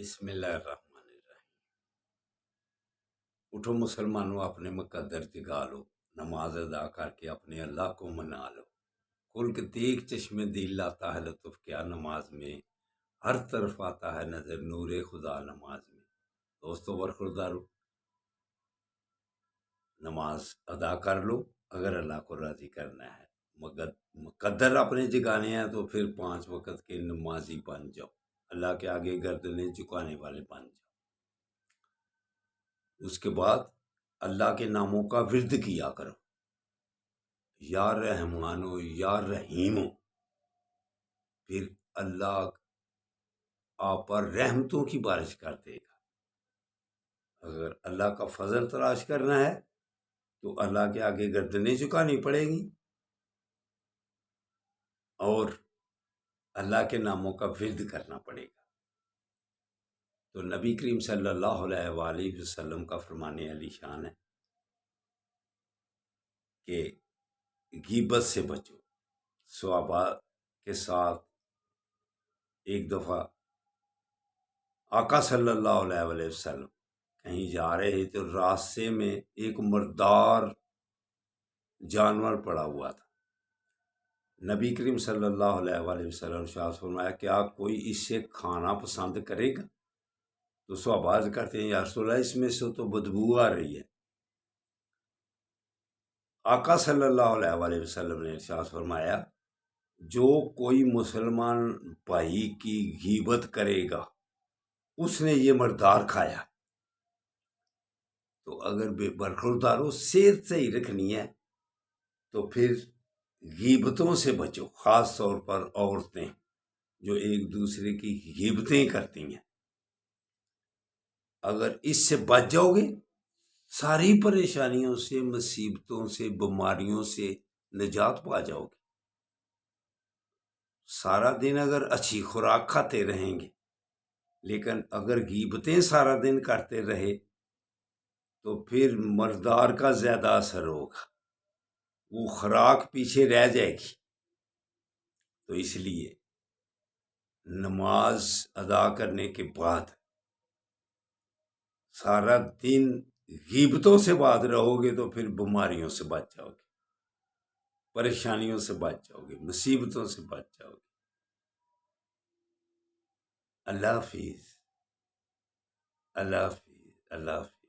بسم اللہ الرحمن الرحیم۔ اٹھو مسلمانوں، اپنے مقدر جگا لو، نماز ادا کر کے اپنے اللہ کو منا لو۔ کھل کے دیکھ چشمے دل لاتا ہے لطف کیا نماز میں، ہر طرف آتا ہے نظر نور خدا نماز میں۔ دوستو برخوردارو، نماز ادا کر لو اگر اللہ کو راضی کرنا ہے، مگر مقدر اپنے جگانے ہیں تو پھر 5 وقت کے نمازی بن جاؤ، اللہ کے آگے گردنیں جھکانے والے بن جاؤ۔ اس کے بعد اللہ کے ناموں کا ورد کیا کرو، یا رحمانو یا رحیمو، پھر اللہ آپ پر رحمتوں کی بارش کر دے گا۔ اگر اللہ کا فضل تلاش کرنا ہے تو اللہ کے آگے گردنیں جھکانی پڑے گی اور اللہ کے ناموں کا ورد کرنا پڑے گا۔ تو نبی کریم صلی اللہ علیہ وآلہ وسلم کا فرمان علی شان ہے کہ غیبت سے بچو۔ صحابہ کے ساتھ ایک دفعہ آقا صلی اللہ علیہ وآلہ وسلم کہیں جا رہے تو راستے میں ایک مردار جانور پڑا ہوا تھا۔ نبی کریم صلی اللہ علیہ وآلہ وسلم ارشاد فرمایا کیا کوئی اس سے کھانا پسند کرے گا؟ تو صحابہ عرض کرتے ہیں یا رسول اللہ اس میں سے تو بدبو آ رہی ہے۔ آقا صلی اللہ علیہ وآلہ وسلم نے ارشاد فرمایا جو کوئی مسلمان بھائی کی غیبت کرے گا اس نے یہ مردار کھایا۔ تو اگر بے برخورداروں صحت صحیح رکھنی ہے تو پھر غیبتوں سے بچو، خاص طور پر عورتیں جو ایک دوسرے کی غیبتیں کرتی ہیں۔ اگر اس سے بچ جاؤ گے ساری پریشانیوں سے، مصیبتوں سے، بیماریوں سے نجات پا جاؤ گے۔ سارا دن اگر اچھی خوراک کھاتے رہیں گے لیکن اگر غیبتیں سارا دن کرتے رہے تو پھر مردار کا زیادہ اثر ہوگا، وہ خوراک پیچھے رہ جائے گی۔ تو اس لیے نماز ادا کرنے کے بعد سارا دن غیبتوں سے بعد رہو گے تو پھر بیماریوں سے بچ جاؤ گے، پریشانیوں سے بچ جاؤ گے، مصیبتوں سے بچ جاؤ گے۔ اللہ حافظ، اللہ حافظ، اللہ حافظ۔